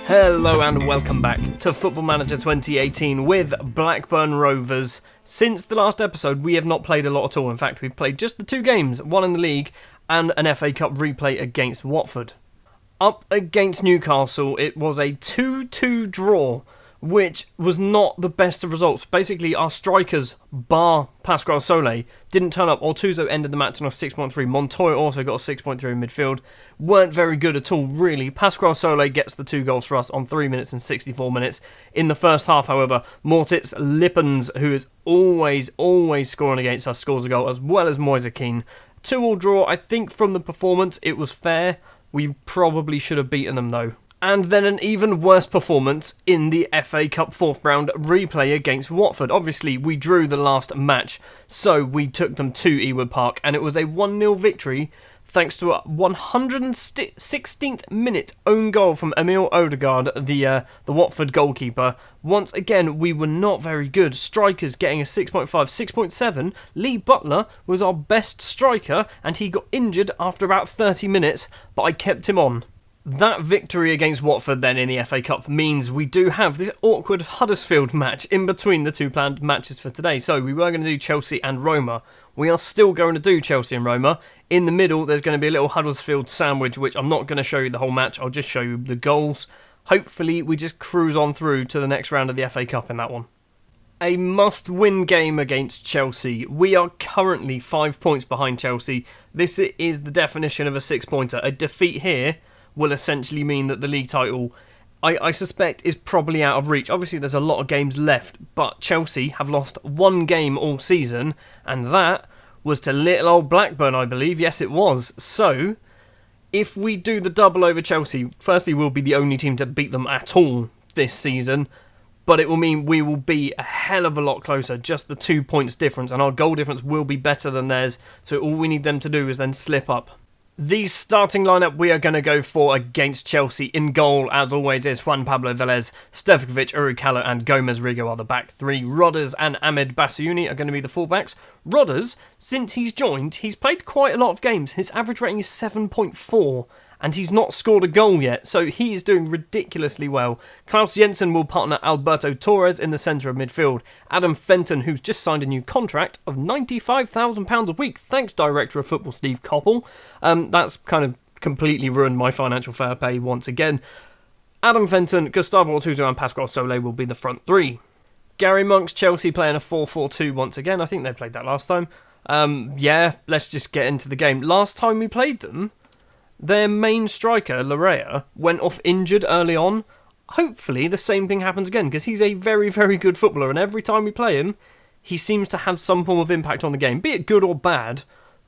Hello and welcome back to Football Manager 2018 with Blackburn Rovers. Since the last episode, we have not played a lot at all. In fact, we've played just the two games, one in the league and an FA Cup replay against Watford. Up against Newcastle, it was a 2-2 draw, which was not the best of results. Basically, our strikers, bar Pasquale Soler, didn't turn up. Ortuzzo ended the match on a 6.3. Montoya also got a 6.3 in midfield. Weren't very good at all, really. Pasquale Soler gets the 2 goals for us on 3 minutes and 64 minutes. In the first half, however, Mortitz Lippens, who is always scoring against us, scores a goal, as well as Moise Kean. 2-2 draw. I think from the performance, it was fair. We probably should have beaten them, though. And then an even worse performance in the FA Cup 4th round replay against Watford. Obviously, we drew the last match, so we took them to Ewood Park, and it was a 1-0 victory thanks to a 116th minute own goal from Emile Odegaard, the Watford goalkeeper. Once again, we were not very good. Strikers getting a 6.5, 6.7. Lee Butler was our best striker, and he got injured after about 30 minutes, but I kept him on. That victory against Watford then in the FA Cup means we do have this awkward Huddersfield match in between the two planned matches for today. So we were going to do Chelsea and Roma. We are still going to do Chelsea and Roma. In the middle, there's going to be a little Huddersfield sandwich, which I'm not going to show you the whole match. I'll just show you the goals. Hopefully, we just cruise on through to the next round of the FA Cup in that one. A must-win game against Chelsea. We are currently 5 points behind Chelsea. This is the definition of a 6-pointer. A defeat here will essentially mean that the league title, I suspect, is probably out of reach. Obviously, there's a lot of games left, but Chelsea have lost 1 game all season, and that was to little old Blackburn, I believe. Yes, it was. So, if we do the double over Chelsea, firstly, we'll be the only team to beat them at all this season, but it will mean we will be a hell of a lot closer, just the 2 points difference, and our goal difference will be better than theirs, so all we need them to do is then slip up. The starting lineup we are going to go for against Chelsea in goal, as always, is Juan Pablo Velez, Stevkovic, Urukalo and Gomez Rigo are the back 3. Rodders and Ahmed Bassiouni are going to be the fullbacks. Rodders, since he's joined, he's played quite a lot of games. His average rating is 7.4. And he's not scored a goal yet, so he is doing ridiculously well. Klaus Jensen will partner Alberto Torres in the centre of midfield. Adam Fenton, who's just signed a new contract of £95,000 a week, thanks Director of Football Steve Coppell. That's kind of completely ruined my financial fair play once again. Adam Fenton, Gustavo Ortuzzo and Pasquale Soler will be the front 3. Gary Monk's Chelsea playing a 4-4-2 once again. I think they played that last time. Let's just get into the game. Last time we played them, their main striker, Larrea, went off injured early on. Hopefully the same thing happens again, because he's a very, very good footballer, and every time we play him, he seems to have some form of impact on the game, be it good or bad.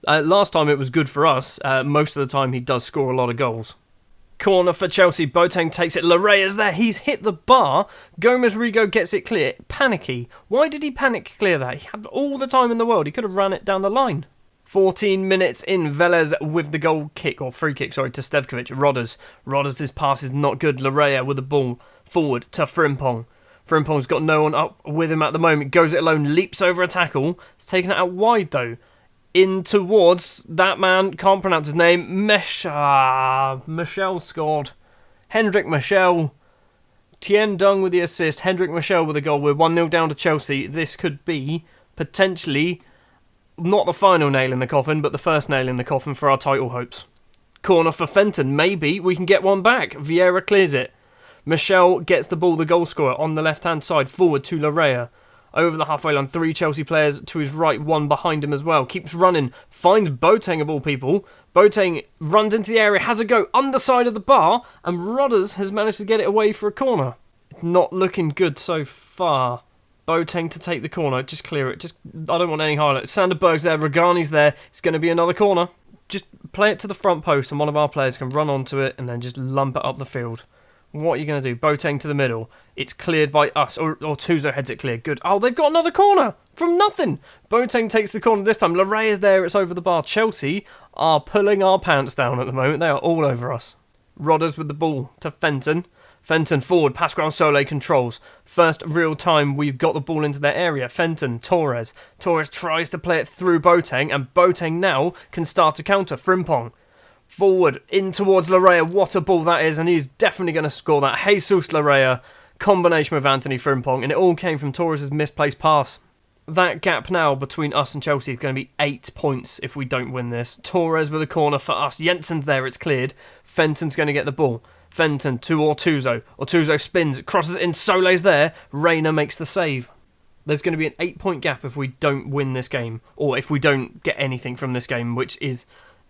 Last time it was good for us. Most of the time he does score a lot of goals. Corner for Chelsea. Boateng takes it. Larrea's there. He's hit the bar. Gomez Rigo gets it clear. Panicky. Why did he panic clear that? He had all the time in the world. He could have ran it down the line. 14 minutes in, Velez with the goal kick, or free kick, to Stevkovic. Rodders' pass is not good. Larrea with the ball forward to Frimpong. Frimpong's got no one up with him at the moment. Goes it alone, leaps over a tackle. It's taken it out wide though. In towards that man, can't pronounce his name. Michel scored. Hendrik Michel. Tien Dung with the assist. Hendrik Michel with the goal. We're 1-0 down to Chelsea. This could be potentially not the final nail in the coffin, but the first nail in the coffin for our title hopes. Corner for Fenton. Maybe we can get one back. Vieira clears it. Michel gets the ball, the goal scorer, on the left-hand side, forward to Larrea. Over the halfway line, 3 Chelsea players to his right, 1 behind him as well. Keeps running, finds Boateng of all people. Boateng runs into the area, has a go underside of the bar, and Rodders has managed to get it away for a corner. Not looking good so far. Boateng to take the corner, just clear it. I don't want any highlights. Sander Berg's there, Regani's there. It's going to be another corner. Just play it to the front post and one of our players can run onto it and then just lump it up the field. What are you going to do? Boateng to the middle. It's cleared by us. Or Tuzo heads it clear. Good. Oh, they've got another corner from nothing. Boateng takes the corner this time. Larrea is there. It's over the bar. Chelsea are pulling our pants down at the moment. They are all over us. Rodders with the ball to Fenton. Fenton forward, Pasquale Soler controls. First real time we've got the ball into their area. Fenton, Torres. Torres tries to play it through Boateng, and Boateng now can start to counter. Frimpong. Forward, in towards Larrea. What a ball that is, and he's definitely going to score that. Jesus Larrea, combination with Anthony Frimpong, and it all came from Torres' misplaced pass. That gap now between us and Chelsea is going to be 8 points if we don't win this. Torres with a corner for us. Jensen's there, it's cleared. Fenton's going to get the ball. Fenton to Ortuzzo. Ortuzzo spins, crosses in, Sole's there. Reina makes the save. There's going to be an 8-point gap if we don't win this game, or if we don't get anything from this game, which is...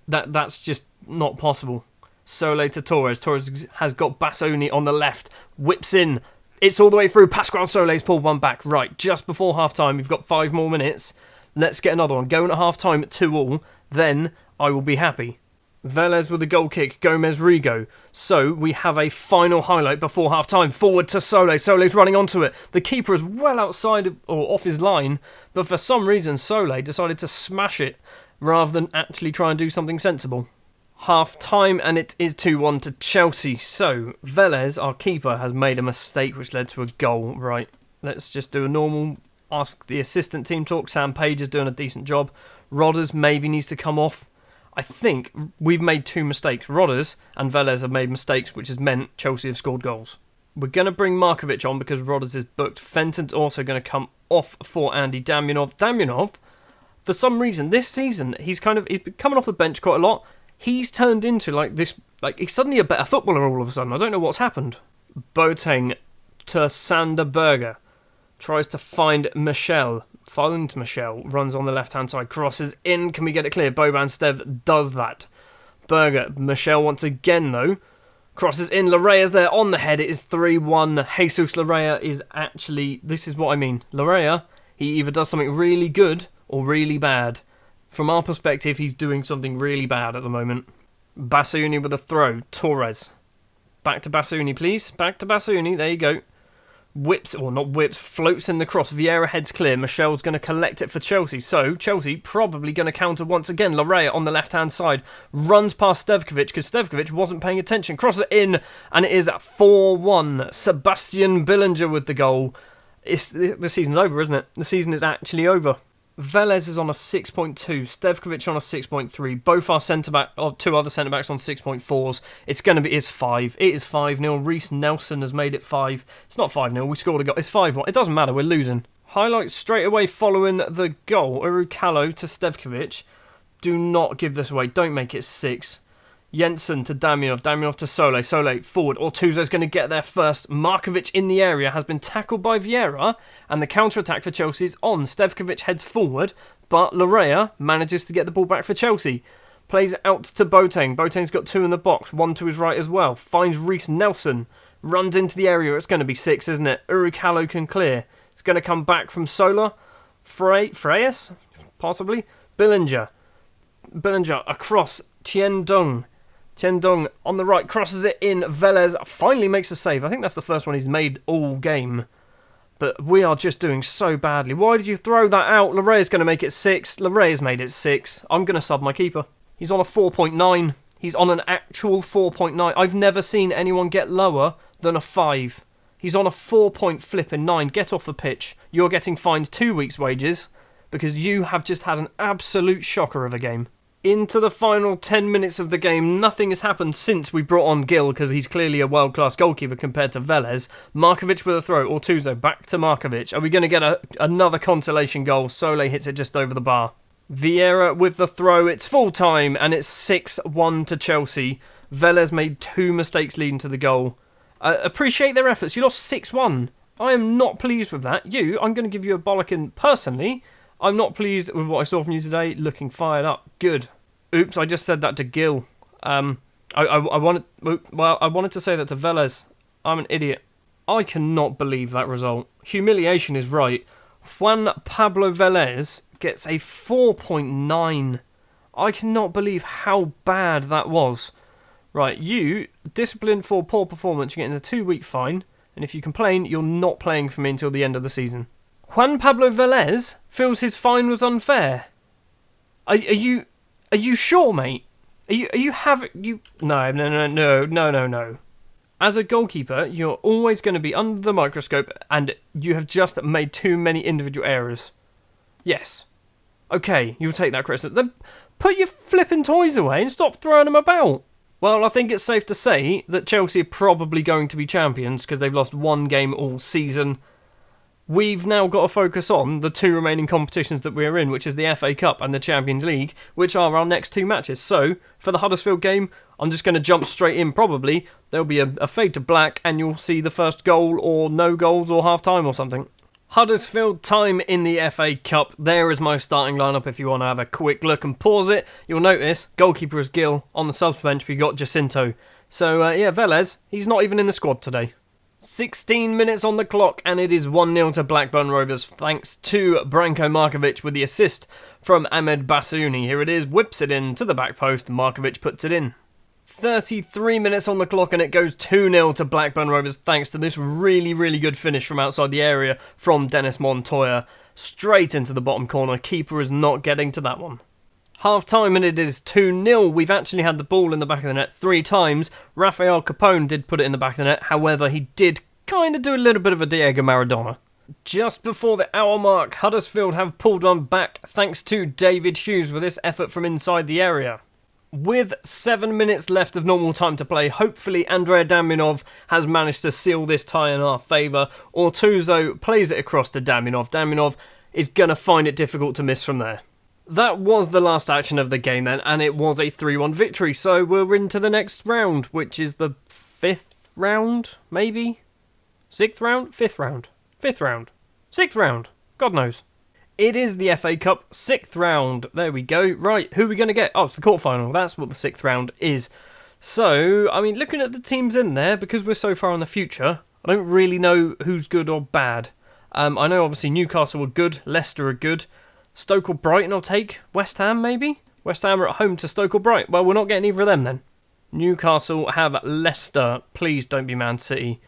That's just not possible. Sole to Torres. Torres has got Bassoni on the left. Whips in. It's all the way through. Pascual Sole's pulled one back. Right, just before half-time. We've got 5 more minutes. Let's get another one. Going at half-time at 2-2. Then I will be happy. Velez with a goal kick. Gomez Rigo. So we have a final highlight before half-time. Forward to Sole. Sole's running onto it. The keeper is well outside or off his line. But for some reason, Sole decided to smash it rather than actually try and do something sensible. Half-time, and it is 2-1 to Chelsea. So, Velez, our keeper, has made a mistake which led to a goal. Right, let's just do a normal ask the assistant team talk. Sam Page is doing a decent job. Rodders maybe needs to come off. I think we've made 2 mistakes. Rodders and Velez have made mistakes, which has meant Chelsea have scored goals. We're going to bring Markovic on because Rodders is booked. Fenton's also going to come off for Andy Damjanov. Damjanov, for some reason, this season, he's been coming off the bench quite a lot. He's turned into he's suddenly a better footballer all of a sudden. I don't know what's happened. Boateng to Sander Berger. Tries to find Michel. Finds Michel. Runs on the left-hand side. Crosses in. Can we get it clear? Boban Stev does that. Berger. Michel once again, though. Crosses in. Larrea's there on the head. It is 3-1. Jesus Larrea is actually... This is what I mean. Larrea, he either does something really good or really bad. From our perspective, he's doing something really bad at the moment. Bassoni with a throw. Torres. Back to Bassoni, please. Back to Bassoni. There you go. Whips, or not whips, floats in the cross. Vieira heads clear. Michel's going to collect it for Chelsea. So, Chelsea probably going to counter once again. Larrea on the left-hand side. Runs past Stevkovic because Stevkovic wasn't paying attention. Crosses it in, and it is 4-1. Sebastian Billinger with the goal. The season's over, isn't it? The season is actually over. Velez is on a 6.2, Stevkovic on a 6.3, both our centre-back, or 2 other centre-backs on 6.4s. It's 5. It is 5-0. Reece Nelson has made it 5. It's not 5-0, we scored a goal. It's 5-1. It doesn't matter, we're losing. Highlights straight away following the goal. Urukalo to Stevkovic. Do not give this away. Don't make it 6. Jensen to Damjanov. Damjanov to Sole. Sole forward. Ortuzzo's going to get there first. Markovic in the area has been tackled by Vieira, and the counter-attack for Chelsea is on. Stevkovic heads forward, but Larrea manages to get the ball back for Chelsea. Plays out to Boateng. Boateng's got 2 in the box, 1 to his right as well. Finds Reece Nelson. Runs into the area. It's going to be 6, isn't it? Urukalo can clear. It's going to come back from Sola. Freyas? Possibly. Billinger across. Tiendong on the right, crosses it in. Velez finally makes a save. I think that's the first one he's made all game. But we are just doing so badly. Why did you throw that out? Larrea's going to make it 6. Larrea's made it 6. I'm going to sub my keeper. He's on a 4.9. He's on an actual 4.9. I've never seen anyone get lower than a 5. He's on a 4.9. Get off the pitch. You're getting fined 2 weeks' wages because you have just had an absolute shocker of a game. Into the final 10 minutes of the game. Nothing has happened since we brought on Gil because he's clearly a world-class goalkeeper compared to Velez. Markovic with a throw. Ortuzzo back to Markovic. Are we going to get another consolation goal? Sole hits it just over the bar. Vieira with the throw. It's full time and it's 6-1 to Chelsea. Velez made 2 mistakes leading to the goal. Appreciate their efforts. You lost 6-1. I am not pleased with that. I'm going to give you a bollocking personally. I'm not pleased with what I saw from you today. Looking fired up. Good. Oops, I just said that to Gil. I wanted to say that to Velez. I'm an idiot. I cannot believe that result. Humiliation is right. Juan Pablo Velez gets a 4.9. I cannot believe how bad that was. Right, you, disciplined for poor performance, you're getting a 2-week fine. And if you complain, you're not playing for me until the end of the season. Juan Pablo Velez feels his fine was unfair. Are you sure, mate? No. As a goalkeeper, you're always going to be under the microscope, and you have just made too many individual errors. Yes. Okay, you'll take that criticism. Then put your flipping toys away and stop throwing them about. Well, I think it's safe to say that Chelsea are probably going to be champions because they've lost one game all season. We've now got to focus on the two remaining competitions that we're in, which is the FA Cup and the Champions League, which are our next two matches. So, for the Huddersfield game, I'm just going to jump straight in probably. There'll be a fade to black and you'll see the first goal or no goals or half-time or something. Huddersfield time in the FA Cup. There is my starting lineup if you want to have a quick look and pause it. You'll notice goalkeeper is Gill. On the subs bench we got Jacinto. So Velez, he's not even in the squad today. 16 minutes on the clock and it is 1-0 to Blackburn Rovers thanks to Branko Markovic with the assist from Ahmed Bassouni. Here it is, whips it in to the back post. Markovic puts it in. 33 minutes on the clock and it goes 2-0 to Blackburn Rovers thanks to this really, really good finish from outside the area from Dennis Montoya. Straight into the bottom corner. Keeper is not getting to that one. Half time and it is 2-0. We've actually had the ball in the back of the net 3 times. Rafael Capone did put it in the back of the net. However, he did kind of do a little bit of a Diego Maradona. Just before the hour mark, Huddersfield have pulled one back thanks to David Hughes with this effort from inside the area. With 7 minutes left of normal time to play, hopefully Andrea Damianov has managed to seal this tie in our favour. Ortuzzo plays it across to Damianov. Damianov is going to find it difficult to miss from there. That was the last action of the game then, and it was a 3-1 victory. So we're into the next round, which is the 5th round, maybe? 6th round? 5th round? 5th round? 6th round? God knows. It is the FA Cup 6th round. There we go. Right, who are we going to get? Oh, it's the quarterfinal. That's what the 6th round is. So, I mean, looking at the teams in there, because we're so far in the future, I don't really know who's good or bad. I know obviously Newcastle are good, Leicester are good. Stoke or Brighton I'll take. West Ham, maybe? West Ham are at home to Stoke or Brighton. Well, we're not getting either of them then. Newcastle have Leicester. Please don't be Man City.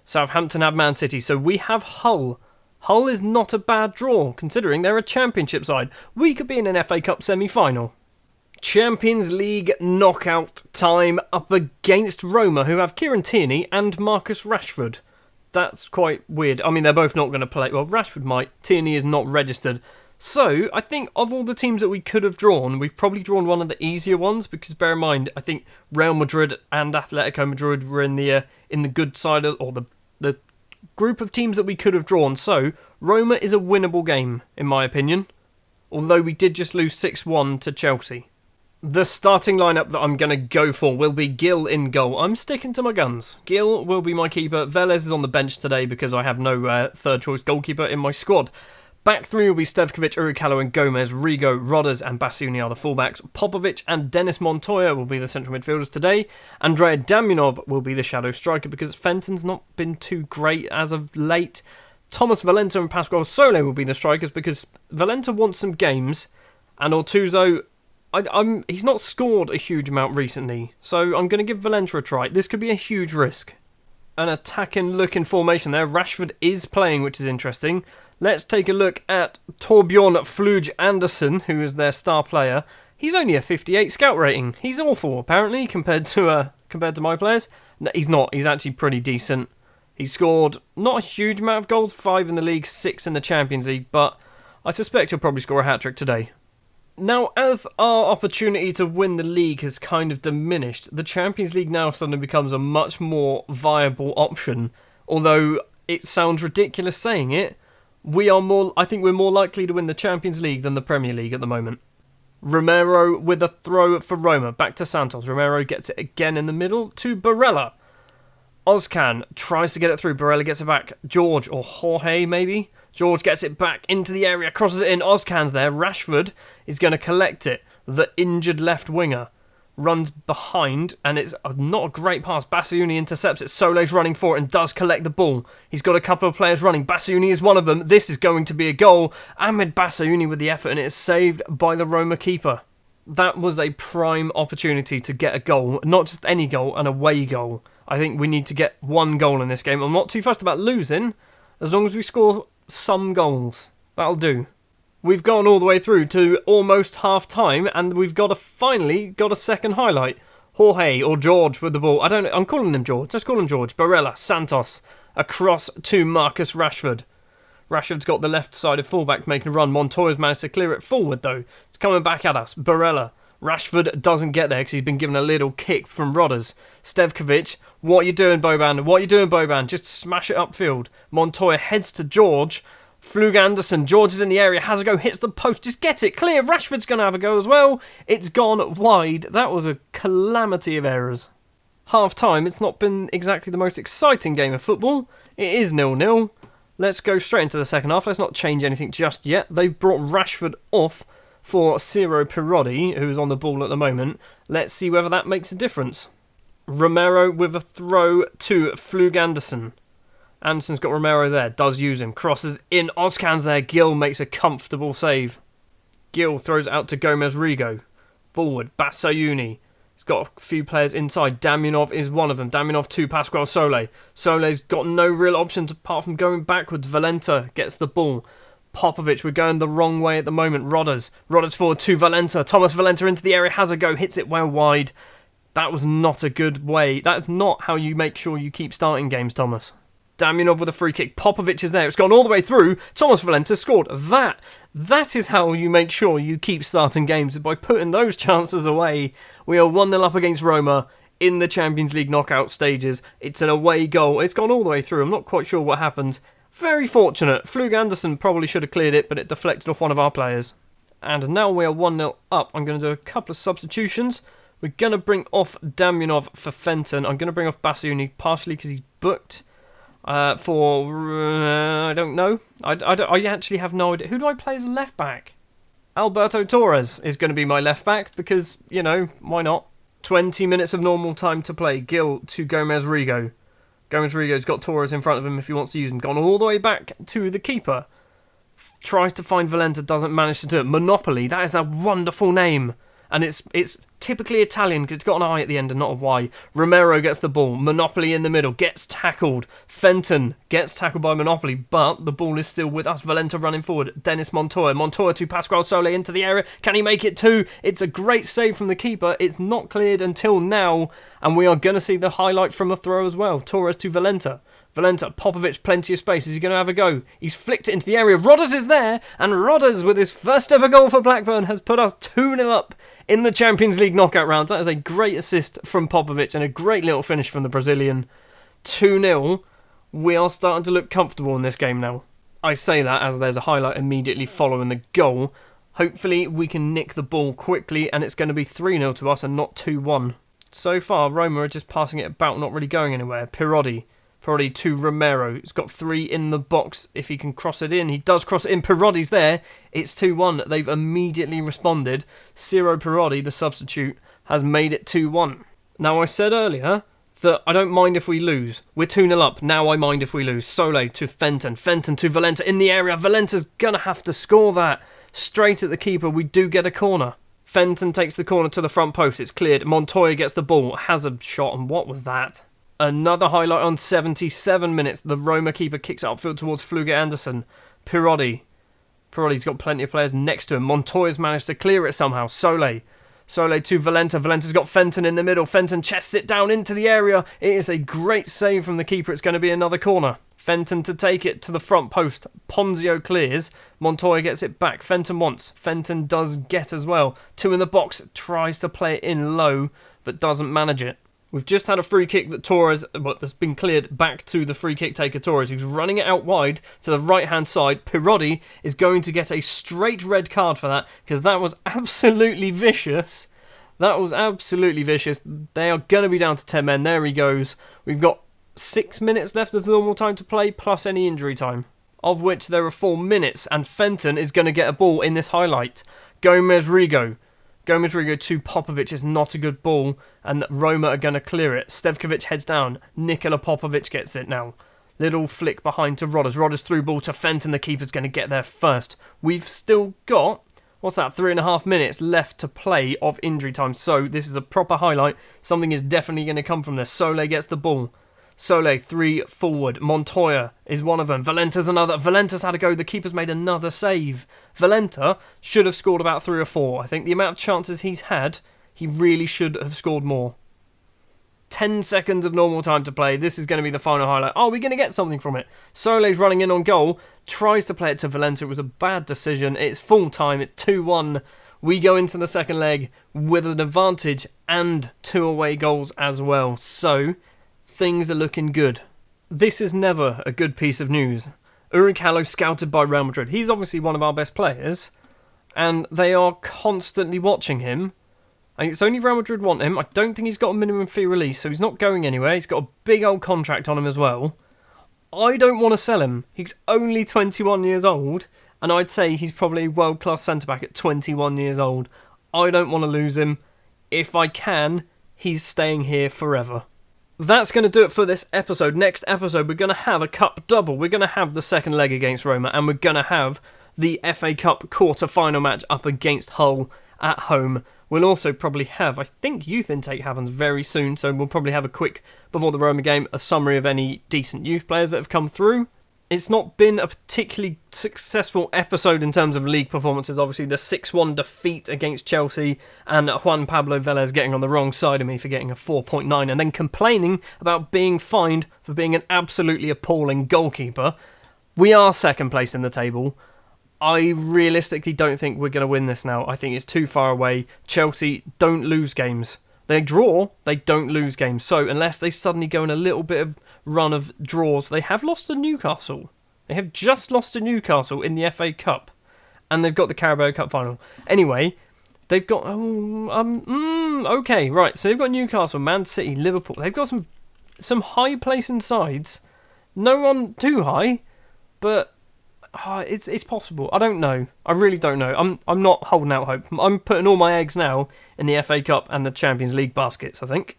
Southampton have Man City. So we have Hull. Hull is not a bad draw, considering they're a championship side. We could be in an FA Cup semi-final. Champions League knockout time up against Roma, who have Kieran Tierney and Marcus Rashford. That's quite weird. I mean, they're both not going to play. Well, Rashford might. Tierney is not registered. So, I think of all the teams that we could have drawn, we've probably drawn one of the easier ones, because bear in mind, I think Real Madrid and Atletico Madrid were in the good side of, or the group of teams that we could have drawn. So, Roma is a winnable game, in my opinion, although we did just lose 6-1 to Chelsea. The starting lineup that I'm going to go for will be Gill in goal. I'm sticking to my guns. Gill will be my keeper. Velez is on the bench today because I have no third choice goalkeeper in my squad. Back three will be Stevkovic, Urukalo and Gomez. Rigo, Rodders and Bassouni are the fullbacks. Popovic and Dennis Montoya will be the central midfielders today. Andrea Damianov will be the shadow striker because Fenton's not been too great as of late. Thomas Valenta and Pasquale Sole will be the strikers because Valenta wants some games. And Ortuzzo, he's not scored a huge amount recently. So I'm going to give Valenta a try. This could be a huge risk. An attacking looking formation there. Rashford is playing, which is interesting. Let's take a look at Torbjorn Fluge Anderson, who is their star player. He's only a 58 scout rating. He's awful, apparently, compared to my players. No, he's not. He's actually pretty decent. He scored not a huge amount of goals, 5 in the league, 6 in the Champions League, but I suspect he'll probably score a hat-trick today. Now, as our opportunity to win the league has kind of diminished, the Champions League now suddenly becomes a much more viable option. Although it sounds ridiculous saying it, I think we're more likely to win the Champions League than the Premier League at the moment. Romero with a throw for Roma. Back to Santos. Romero gets it again in the middle to Barella. Ozcan tries to get it through. Barella gets it back. George or Jorge maybe. George gets it back into the area. Crosses it in. Ozcan's there. Rashford is going to collect it. The injured left winger runs behind, and it's not a great pass. Bassouni intercepts it. Sole's running for it and does collect the ball. He's got a couple of players running. Bassouni is one of them. This is going to be a goal. Ahmed Bassouni with the effort, and it is saved by the Roma keeper. That was a prime opportunity to get a goal. Not just any goal, an away goal. I think we need to get one goal in this game. I'm not too fussed about losing, as long as we score some goals. That'll do. We've gone all the way through to almost half-time, and we've finally got a second highlight. Jorge, or George with the ball. I'm calling him George. Let's call him George. Barella, Santos, across to Marcus Rashford. Rashford's got the left-sided fullback making a run. Montoya's managed to clear it forward, though. It's coming back at us. Barella. Rashford doesn't get there because he's been given a little kick from Rodgers. Stevkovic, what are you doing, Boban? What are you doing, Boban? Just smash it upfield. Montoya heads to George. Flug Anderson. George is in the area. Has a go. Hits the post. Just get it clear. Rashford's going to have a go as well. It's gone wide. That was a calamity of errors. Half-time, it's not been exactly the most exciting game of football. It is 0-0. Let's go straight into the second half. Let's not change anything just yet. They've brought Rashford off for Ciro Pirodi, who's on the ball at the moment. Let's see whether that makes a difference. Romero with a throw to Flug Anderson. Anderson's got Romero there, does use him. Crosses in, Ozcan's there. Gil makes a comfortable save. Gil throws it out to Gomez Rigo. Forward, Basayuni. He's got a few players inside. Damyanov is one of them. Damyanov to Pascual Sole. Sole's got no real options apart from going backwards. Valenta gets the ball. Popovic, we're going the wrong way at the moment. Rodgers forward to Valenta. Thomas Valenta into the area, has a go, hits it well wide. That was not a good way. That's not how you make sure you keep starting games, Thomas. Damyanov with a free kick. Popovic is there. It's gone all the way through. Thomas Valenta scored. That is how you make sure you keep starting games, by putting those chances away. We are 1-0 up against Roma in the Champions League knockout stages. It's an away goal. It's gone all the way through. I'm not quite sure what happened. Very fortunate. Flug Anderson probably should have cleared it, but it deflected off one of our players. And now we are 1-0 up. I'm going to do a couple of substitutions. We're going to bring off Damyanov for Fenton. I'm going to bring off Basuni partially because he's booked I don't know. I actually have no idea. Who do I play as a left back? Alberto Torres is going to be my left back because, you know, why not? 20 minutes of normal time to play. Gil to Gomez Rigo. Gomez Rigo's got Torres in front of him if he wants to use him. Gone all the way back to the keeper. Tries to find Valenta, doesn't manage to do it. Monopoly, that is a wonderful name. And it's typically Italian because it's got an I at the end and not a Y. Romero gets the ball. Monopoly in the middle. Gets tackled. Fenton gets tackled by Monopoly, but the ball is still with us. Valenta running forward. Dennis Montoya. Montoya to Pascual Sole into the area. Can he make it too? It's a great save from the keeper. It's not cleared until now. And we are going to see the highlight from a throw as well. Torres to Valenta. Valenta, Popovic, plenty of space. Is he going to have a go? He's flicked it into the area. Rodgers is there. And Rodgers, with his first ever goal for Blackburn, has put us 2-0 up in the Champions League knockout round. That is a great assist from Popovic and a great little finish from the Brazilian. 2-0. We are starting to look comfortable in this game now. I say that as there's a highlight immediately following the goal. Hopefully we can nick the ball quickly and it's going to be 3-0 to us and not 2-1. So far, Roma are just passing it about, not really going anywhere. Pirodi to Romero. He's got 3 in the box. If he can cross it in, he does cross it in. Pirodi's there. It's 2-1. They've immediately responded. Ciro Pirodi, the substitute, has made it 2-1. Now, I said earlier that I don't mind if we lose. We're 2-0 up. Now I mind if we lose. Sole to Fenton. Fenton to Valenta in the area. Valenta's going to have to score that. Straight at the keeper. We do get a corner. Fenton takes the corner to the front post. It's cleared. Montoya gets the ball. Has a shot. And what was that? Another highlight on 77 minutes. The Roma keeper kicks it upfield towards Flug Anderson. Pirodi's got plenty of players next to him. Montoya's managed to clear it somehow. Sole to Valenta. Valenta's got Fenton in the middle. Fenton chests it down into the area. It is a great save from the keeper. It's going to be another corner. Fenton to take it to the front post. Ponzio clears. Montoya gets it back. Fenton wants. Fenton does get as well. 2 in the box. Tries to play it in low, but doesn't manage it. We've just had a free kick that that's been cleared back to the free kick taker Torres, who's running it out wide to the right-hand side. Pirodi is going to get a straight red card for that, because that was absolutely vicious. They are going to be down to 10 men. There he goes. We've got 6 minutes left of normal time to play, plus any injury time, of which there are 4 minutes, and Fenton is going to get a ball in this highlight. Gomez Rigo to Popovic is not a good ball, and Roma are going to clear it. Stevkovic heads down. Nikola Popovic gets it now. Little flick behind to Rodgers. Rodgers through ball to Fenton. The keeper's going to get there first. We've still got, 3.5 minutes left to play of injury time. So this is a proper highlight. Something is definitely going to come from this. Sole gets the ball. Sole, 3 forward. Montoya is one of them. Valenta's another. Valenta's had a go. The keeper's made another save. Valenta should have scored about 3 or 4. I think the amount of chances he's had, he really should have scored more. 10 seconds of normal time to play. This is going to be the final highlight. Oh, we're going to get something from it. Sole's running in on goal. Tries to play it to Valenta. It was a bad decision. It's full time. It's 2-1. We go into the second leg with an advantage and 2 away goals as well. So, things are looking good. This is never a good piece of news. Ulrich Hallo scouted by Real Madrid. He's obviously one of our best players, and they are constantly watching him. And it's only Real Madrid want him. I don't think he's got a minimum fee release, so he's not going anywhere. He's got a big old contract on him as well. I don't want to sell him. He's only 21 years old, and I'd say he's probably a world-class centre-back at 21 years old. I don't want to lose him. If I can, he's staying here forever. That's going to do it for this episode. Next episode, we're going to have a cup double. We're going to have the second leg against Roma, and we're going to have the FA Cup quarter-final match up against Hull at home. We'll also probably have, I think youth intake happens very soon, so we'll probably have a quick, before the Roma game, a summary of any decent youth players that have come through. It's not been a particularly successful episode in terms of league performances. Obviously, the 6-1 defeat against Chelsea and Juan Pablo Vélez getting on the wrong side of me for getting a 4.9 and then complaining about being fined for being an absolutely appalling goalkeeper. We are second place in the table. I realistically don't think we're going to win this now. I think it's too far away. Chelsea don't lose games. They draw, they don't lose games. So unless they suddenly go in a little bit of run of draws, they have lost to Newcastle. They have just lost to Newcastle in the FA Cup. And they've got the Carabao Cup final. Anyway, they've got... okay, right. So they've got Newcastle, Man City, Liverpool. They've got some high-placing sides. No one too high, but... it's possible. I don't know. I really don't know. I'm not holding out hope. I'm putting all my eggs now in the FA Cup and the Champions League baskets, I think.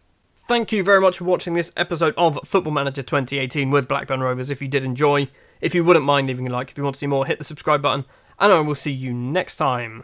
Thank you very much for watching this episode of Football Manager 2018 with Blackburn Rovers. If you did enjoy, if you wouldn't mind leaving a like, if you want to see more, hit the subscribe button, and I will see you next time.